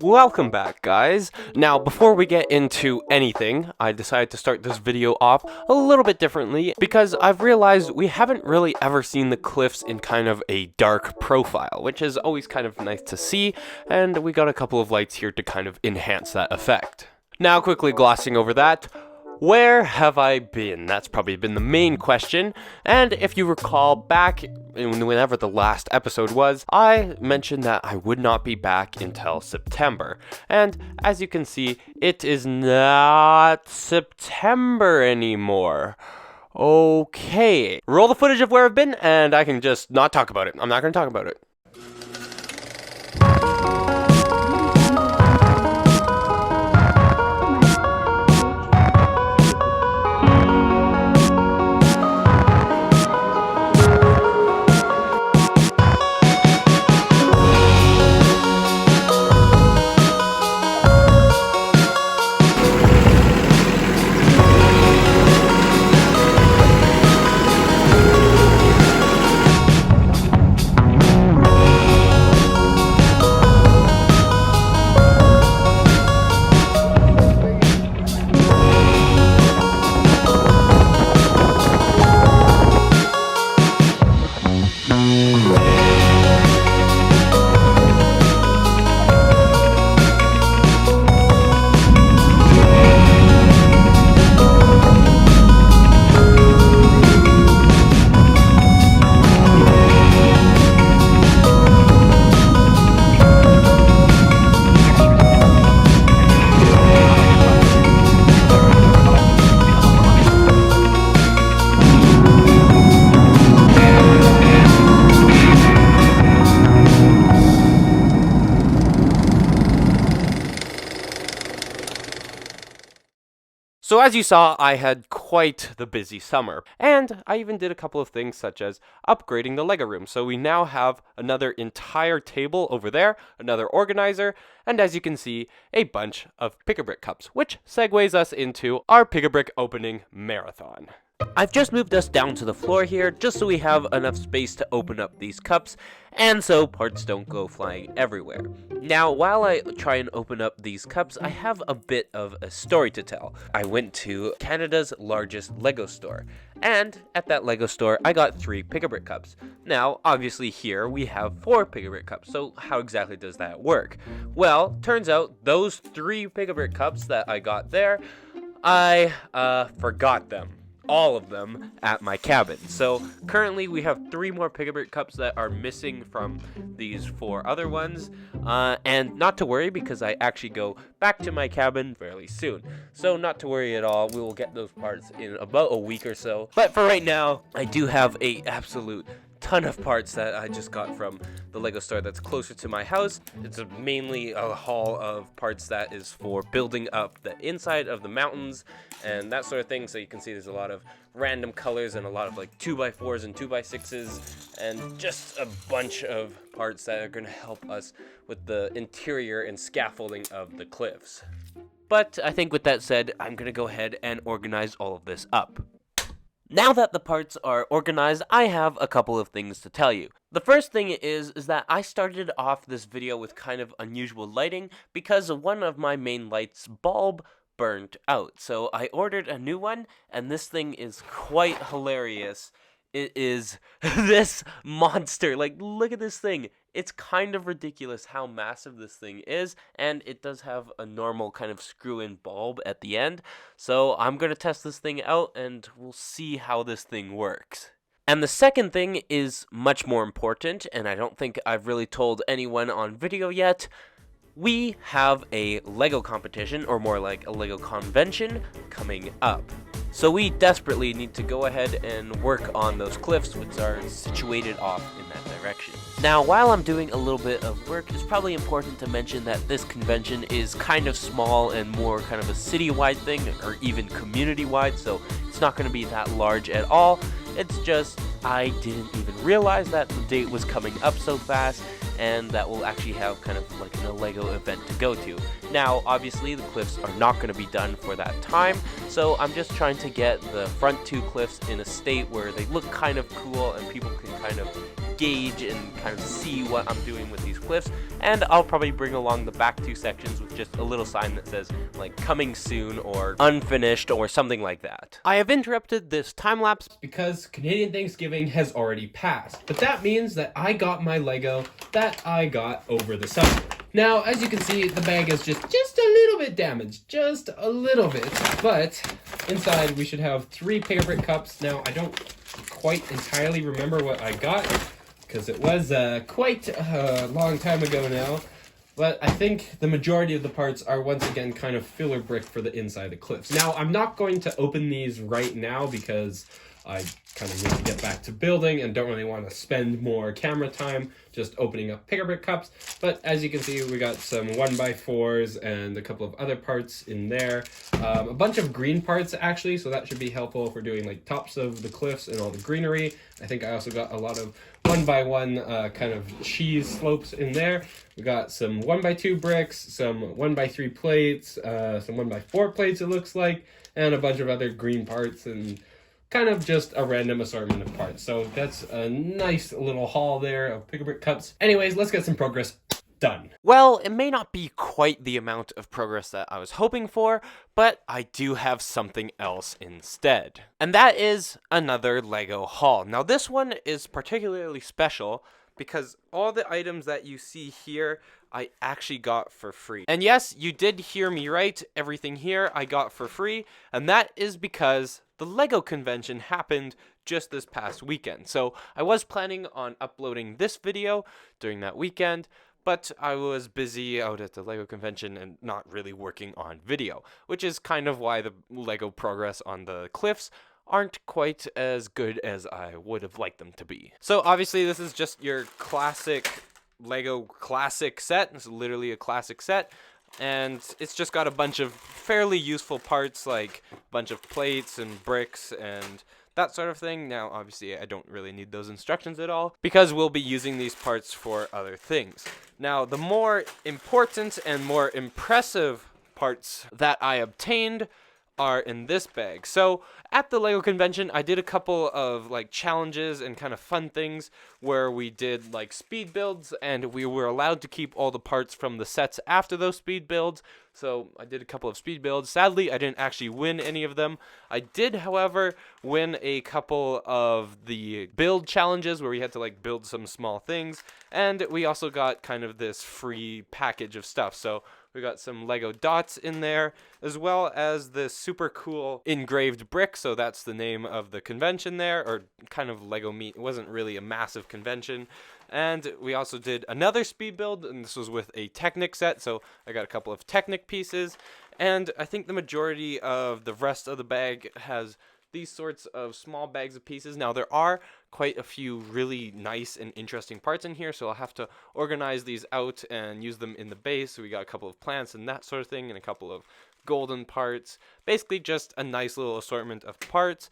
Welcome back, guys. Now, before we get into anything, I decided to start this video off a little bit differently because I've realized we haven't really ever seen the cliffs in kind of a dark profile, which is always kind of nice to see, and we got a couple of lights here to kind of enhance that effect. Now, quickly glossing over that, where have I been? That's probably been the main question, and if you recall back whenever the last episode was, I mentioned that I would not be back until September, and as you can see, it is not September anymore. Okay, roll the footage of where I've been, and I can just not talk about it. I'm not going to talk about it. So as you saw, I had quite the busy summer, and I even did a couple of things such as upgrading the Lego room. So we now have another entire table over there, another organizer, and as you can see, a bunch of Pick-a-Brick cups, which segues us into our Pick-a-Brick opening marathon. I've just moved us down to the floor here, just so we have enough space to open up these cups, and so parts don't go flying everywhere. Now, while I try and open up these cups, I have a bit of a story to tell. I went to Canada's largest Lego store, and at that Lego store, I got 3 Pick-a-Brick cups. Now, obviously here, we have 4 Pick-a-Brick cups, so how exactly does that work? Well, turns out those 3 Pick-a-Brick cups that I got there, I forgot them. All of them at my cabin. So currently we have 3 more Pick-a-Brick cups that are missing from these 4 other ones, and not to worry because I actually go back to my cabin fairly soon. So not to worry at all, we will get those parts in about a week or so. But for right now, I do have a absolute ton of parts that I just got from the Lego store that's closer to my house. It's mainly a haul of parts that is for building up the inside of the mountains and that sort of thing. So you can see there's a lot of random colors and a lot of like 2x4s and 2x6s and just a bunch of parts that are going to help us with the interior and scaffolding of the cliffs. But I think with that said, I'm going to go ahead and organize all of this up. Now that the parts are organized, I have a couple of things to tell you. The first thing is that I started off this video with kind of unusual lighting because one of my main lights bulb burnt out. So I ordered a new one, and this thing is quite hilarious. It is this monster. Like, look at this thing. It's kind of ridiculous how massive this thing is, and it does have a normal kind of screw-in bulb at the end. So I'm going to test this thing out, and we'll see how this thing works. And the second thing is much more important, and I don't think I've really told anyone on video yet. We have a Lego competition, or more like a Lego convention, coming up. So we desperately need to go ahead and work on those cliffs, which are situated off in that direction. Now, while I'm doing a little bit of work, it's probably important to mention that this convention is kind of small and more kind of a city-wide thing, or even community-wide, so it's not going to be that large at all. It's just, I didn't even realize that the date was coming up so fast, and that we'll actually have kind of like a Lego event to go to. Now, obviously, the cliffs are not going to be done for that time, so I'm just trying to get the front 2 cliffs in a state where they look kind of cool and people can kind of gauge and kind of see what I'm doing with these cliffs. And I'll probably bring along the back 2 sections with just a little sign that says like coming soon or unfinished or something like that. I have interrupted this time lapse because Canadian Thanksgiving has already passed, but that means that I got my Lego that I got over the summer. Now, as you can see, the bag is just a little bit damaged, just a little bit, but inside we should have 3 paper brick cups. Now, I don't quite entirely remember what I got, because it was quite a long time ago now, but I think the majority of the parts are once again kind of filler brick for the inside of the cliffs. Now, I'm not going to open these right now because I kind of need to get back to building and don't really want to spend more camera time just opening up picker brick cups. But as you can see, we got some 1x4s and a couple of other parts in there. A bunch of green parts actually, so that should be helpful if we're doing like tops of the cliffs and all the greenery. I think I also got a lot of 1x1 kind of cheese slopes in there. We got some 1x2 bricks, some 1x3 plates, some 1x4 plates it looks like, and a bunch of other green parts and kind of just a random assortment of parts. So that's a nice little haul there of picker brick cups. Anyways, let's get some progress done. Well, it may not be quite the amount of progress that I was hoping for, but I do have something else instead. And that is another Lego haul. Now this one is particularly special because all the items that you see here I actually got for free. And yes, you did hear me right, everything here I got for free, and that is because the LEGO convention happened just this past weekend. So I was planning on uploading this video during that weekend, but I was busy out at the LEGO convention and not really working on video, which is kind of why the LEGO progress on the cliffs aren't quite as good as I would have liked them to be. So obviously this is just your classic LEGO classic set. It's literally a classic set. And it's just got a bunch of fairly useful parts like a bunch of plates and bricks and that sort of thing. Now, obviously, I don't really need those instructions at all because we'll be using these parts for other things. Now, the more important and more impressive parts that I obtained are in this bag. So at the LEGO convention, I did a couple of like challenges and kind of fun things where we did like speed builds and we were allowed to keep all the parts from the sets after those speed builds. So I did a couple of speed builds. Sadly, I didn't actually win any of them. I did, however, win a couple of the build challenges where we had to like build some small things. And we also got kind of this free package of stuff. So we got some Lego dots in there, as well as this super cool engraved brick. So that's the name of the convention there, or kind of Lego meet. It wasn't really a massive convention. And we also did another speed build, and this was with a Technic set. So I got a couple of Technic pieces. And I think the majority of the rest of the bag has these sorts of small bags of pieces. Now there are quite a few really nice and interesting parts in here, so I'll have to organize these out and use them in the base. So we got a couple of plants and that sort of thing and a couple of golden parts. Basically just a nice little assortment of parts.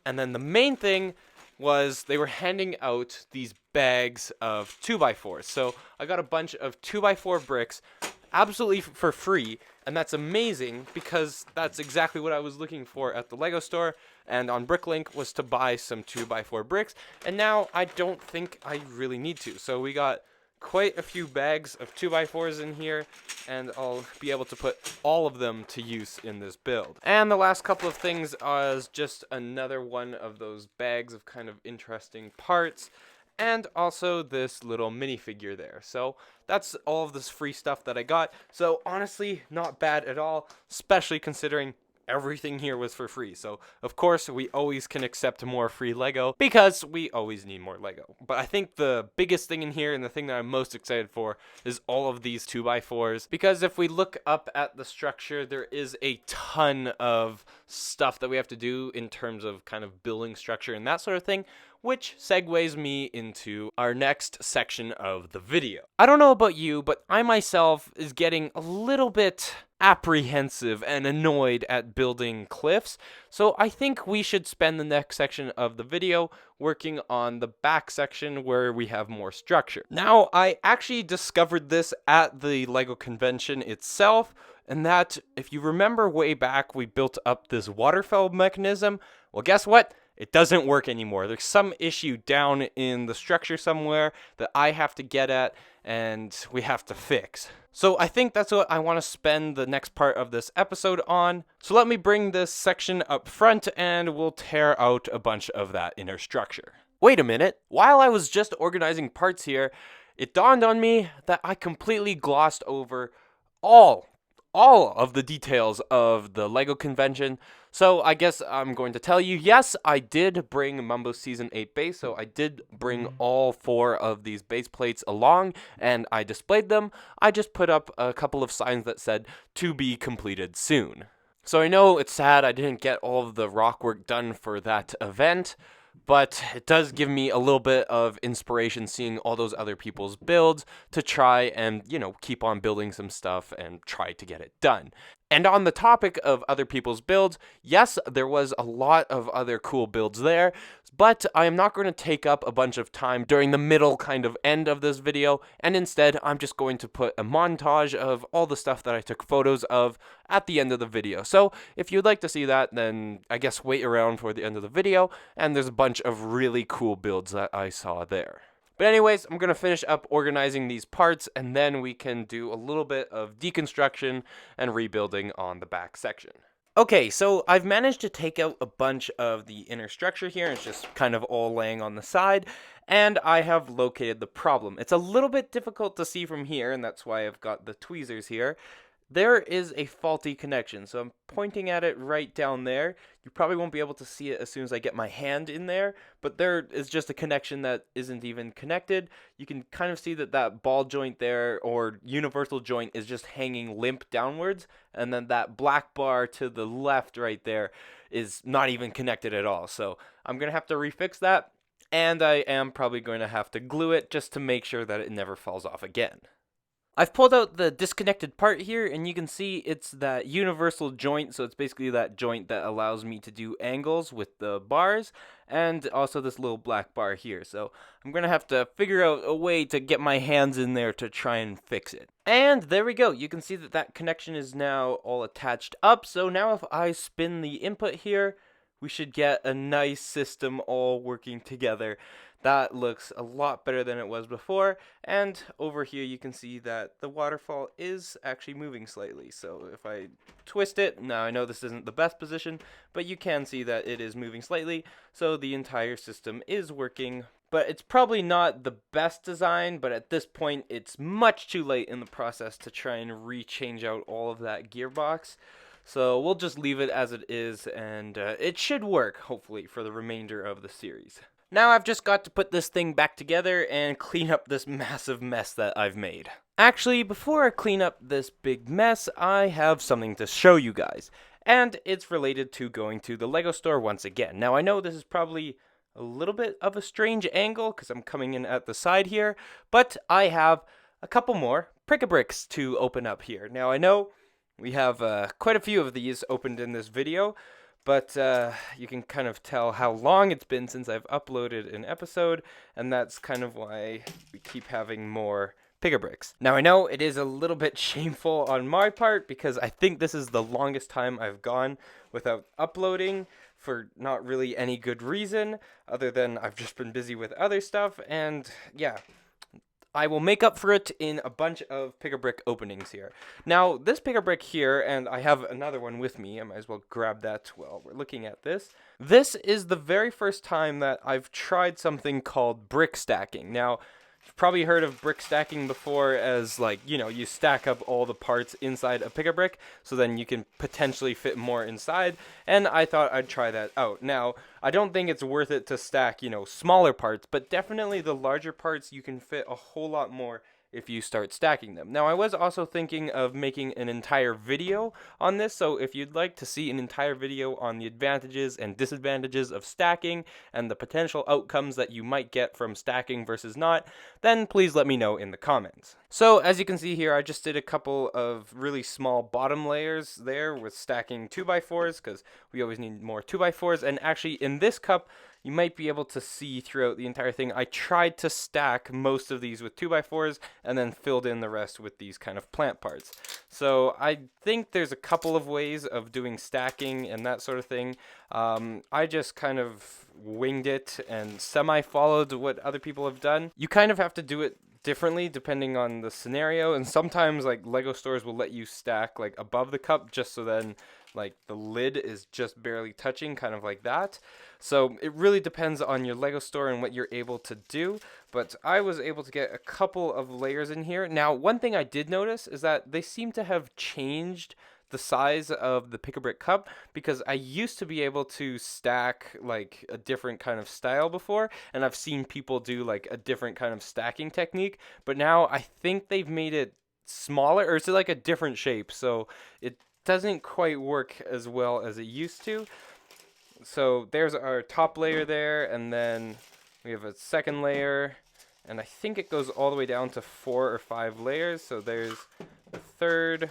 And then the main thing was they were handing out these bags of 2x4s. So I got a bunch of 2x4 bricks absolutely for free, and that's amazing because that's exactly what I was looking for at the LEGO store and on Bricklink, was to buy some 2x4 bricks, and now I don't think I really need to. So we got quite a few bags of 2x4s in here, and I'll be able to put all of them to use in this build. And the last couple of things is just another one of those bags of kind of interesting parts, and also this little minifigure there. So that's all of this free stuff that I got. So honestly, not bad at all, especially considering everything here was for free. So of course we always can accept more free Lego because we always need more Lego. But I think the biggest thing in here and the thing that I'm most excited for is all of these 2x4s, because if we look up at the structure, there is a ton of stuff that we have to do in terms of kind of building structure and that sort of thing, which segues me into our next section of the video. I don't know about you, but I myself is getting a little bit apprehensive and annoyed at building cliffs, so I think we should spend the next section of the video working on the back section where we have more structure. Now, I actually discovered this at the LEGO convention itself, and that, if you remember way back, we built up this waterfall mechanism. Well, guess what? it doesn't work anymore. There's some issue down in the structure somewhere that I have to get at and we have to fix. So I think that's what I want to spend the next part of this episode on. So let me bring this section up front and we'll tear out a bunch of that inner structure. Wait a minute, while I was just organizing parts here, it dawned on me that I completely glossed over all of the details of the LEGO convention. So I guess I'm going to tell you, yes, I did bring Mumbo Season 8 base, so I did bring all 4 of these base plates along, and I displayed them. I just put up a couple of signs that said, "To be completed soon." So I know it's sad I didn't get all of the rock work done for that event, but it does give me a little bit of inspiration seeing all those other people's builds to try and, keep on building some stuff and try to get it done. And on the topic of other people's builds, yes, there was a lot of other cool builds there, but I am not going to take up a bunch of time during the middle kind of end of this video, and instead I'm just going to put a montage of all the stuff that I took photos of at the end of the video. So if you'd like to see that, then I guess wait around for the end of the video, and there's a bunch of really cool builds that I saw there. But anyways, I'm going to finish up organizing these parts, and then we can do a little bit of deconstruction and rebuilding on the back section. Okay, so I've managed to take out a bunch of the inner structure here. It's just kind of all laying on the side, and I have located the problem. It's a little bit difficult to see from here, and that's why I've got the tweezers here. There is a faulty connection, so I'm pointing at it right down there. You probably won't be able to see it as soon as I get my hand in there, but there is just a connection that isn't even connected. You can kind of see that ball joint there, or universal joint, is just hanging limp downwards, and then that black bar to the left right there is not even connected at all. So I'm going to have to refix that, and I am probably going to have to glue it just to make sure that it never falls off again. I've pulled out the disconnected part here, and you can see it's that universal joint, so it's basically that joint that allows me to do angles with the bars, and also this little black bar here. So I'm going to have to figure out a way to get my hands in there to try and fix it. And there we go. You can see that connection is now all attached up, so now if I spin the input here, we should get a nice system all working together. That looks a lot better than it was before, and over here you can see that the waterfall is actually moving slightly. So if I twist it, now I know this isn't the best position, but you can see that it is moving slightly, so the entire system is working. But it's probably not the best design, but at this point it's much too late in the process to try and rechange out all of that gearbox. So we'll just leave it as it is, and it should work, hopefully, for the remainder of the series. Now I've just got to put this thing back together and clean up this massive mess that I've made. Actually, before I clean up this big mess, I have something to show you guys. And it's related to going to the LEGO store once again. Now I know this is probably a little bit of a strange angle because I'm coming in at the side here, but I have a couple more bric-a-bracs to open up here. Now I know we have quite a few of these opened in this video, but you can kind of tell how long it's been since I've uploaded an episode, and that's kind of why we keep having more bric-a-bracs. Now I know it is a little bit shameful on my part, because I think this is the longest time I've gone without uploading for not really any good reason, other than I've just been busy with other stuff, and yeah. I will make up for it in a bunch of bric-a-brac openings here. Now, this bric-a-brac here, and I have another one with me, I might as well grab that while we're looking at this. This is the very first time that I've tried something called brick stacking. Now, you've probably heard of brick stacking before as, like, you stack up all the parts inside a bric-a-brac, so then you can potentially fit more inside, and I thought I'd try that out. Now, I don't think it's worth it to stack, smaller parts, but definitely the larger parts you can fit a whole lot more if you start stacking them. Now, I was also thinking of making an entire video on this, so if you'd like to see an entire video on the advantages and disadvantages of stacking and the potential outcomes that you might get from stacking versus not, then please let me know in the comments. So, as you can see here, I just did a couple of really small bottom layers there with stacking 2x4s, because we always need more 2x4s, and actually in this cup, you might be able to see throughout the entire thing, I tried to stack most of these with 2x4s and then filled in the rest with these kind of plant parts. So I think there's a couple of ways of doing stacking and that sort of thing. I just kind of winged it and semi-followed what other people have done. You kind of have to do it differently depending on the scenario, and sometimes like Lego stores will let you stack like above the cup just so then like the lid is just barely touching, kind of like that. So it really depends on your Lego store and what you're able to do, but I was able to get a couple of layers in here. Now, one thing I did notice is that they seem to have changed the size of the Pick-a-Brick cup, because I used to be able to stack like a different kind of style before, and I've seen people do like a different kind of stacking technique, but now I think they've made it smaller, or it's like a different shape, so it doesn't quite work as well as it used to. So there's our top layer there, and then we have a second layer, and I think it goes all the way down to 4 or 5 layers. So there's the third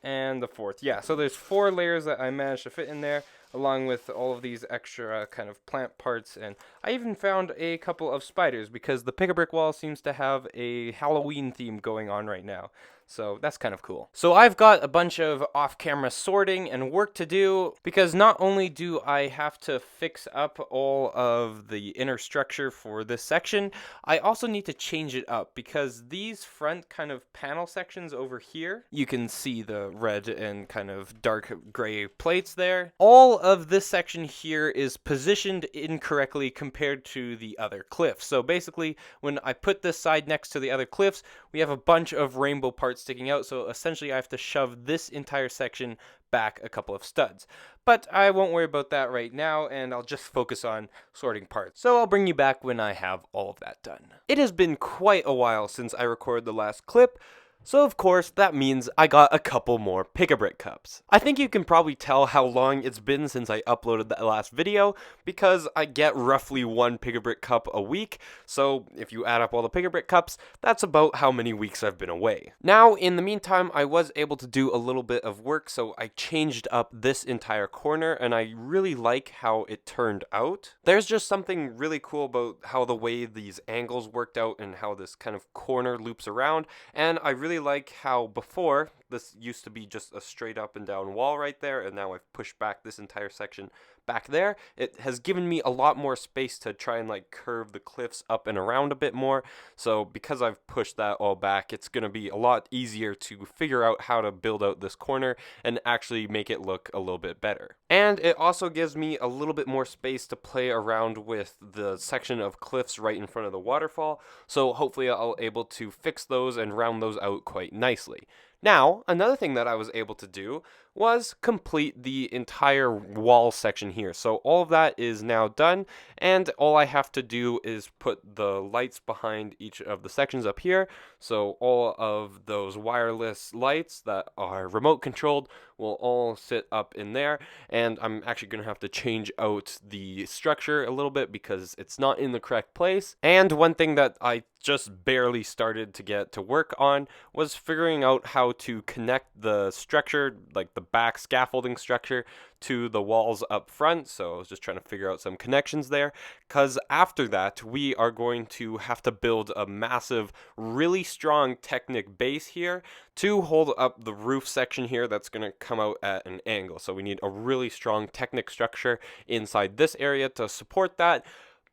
and the fourth. Yeah, so there's 4 layers that I managed to fit in there, along with all of these extra kind of plant parts. And I even found a couple of spiders, because the Pick-a-Brick wall seems to have a Halloween theme going on right now. So that's kind of cool. So I've got a bunch of off-camera sorting and work to do, because not only do I have to fix up all of the inner structure for this section, I also need to change it up, because these front kind of panel sections over here, you can see the red and kind of dark gray plates there. All of this section here is positioned incorrectly compared to the other cliffs. So basically, when I put this side next to the other cliffs, we have a bunch of rainbow parts sticking out, so essentially I have to shove this entire section back a couple of studs. But I won't worry about that right now, and I'll just focus on sorting parts. So I'll bring you back when I have all of that done. It has been quite a while since I recorded the last clip, so of course that means I got a couple more Pick-a-Brick cups. I think you can probably tell how long it's been since I uploaded the last video, because I get roughly 1 Pick-a-Brick cup a week, so if you add up all the Pick-a-Brick cups, that's about how many weeks I've been away. Now, in the meantime, I was able to do a little bit of work, so I changed up this entire corner, and I really like how it turned out. There's just something really cool about how the way these angles worked out and how this kind of corner loops around, and I really like how before this used to be just a straight up and down wall right there, and now I've pushed back this entire section back there. It has given me a lot more space to try and like curve the cliffs up and around a bit more. So because I've pushed that all back, it's going to be a lot easier to figure out how to build out this corner and actually make it look a little bit better. And it also gives me a little bit more space to play around with the section of cliffs right in front of the waterfall. So hopefully I'll be able to fix those and round those out quite nicely. Now, another thing that I was able to do was complete the entire wall section here. So all of that is now done, and all I have to do is put the lights behind each of the sections up here. So all of those wireless lights that are remote controlled will all sit up in there, and I'm actually going to have to change out the structure a little bit because it's not in the correct place. And one thing that I just barely started to get to work on was figuring out how to connect the structure, like the back scaffolding structure, to the walls up front. So I was just trying to figure out some connections there, because after that we are going to have to build a massive, really strong Technic base here to hold up the roof section here that's going to come out at an angle. So we need a really strong Technic structure inside this area to support that.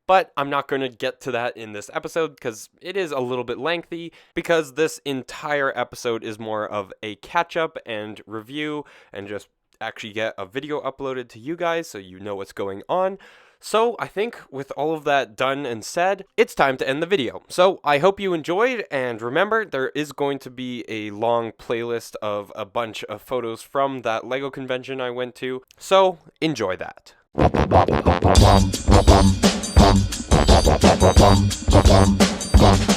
But I'm not going to get to that in this episode because it is a little bit lengthy, because this entire episode is more of a catch-up and review and just actually get a video uploaded to you guys so you know what's going on. So I think with all of that done and said, it's time to end the video. So I hope you enjoyed, and remember, there is going to be a long playlist of a bunch of photos from that LEGO convention I went to, so enjoy that. Bum,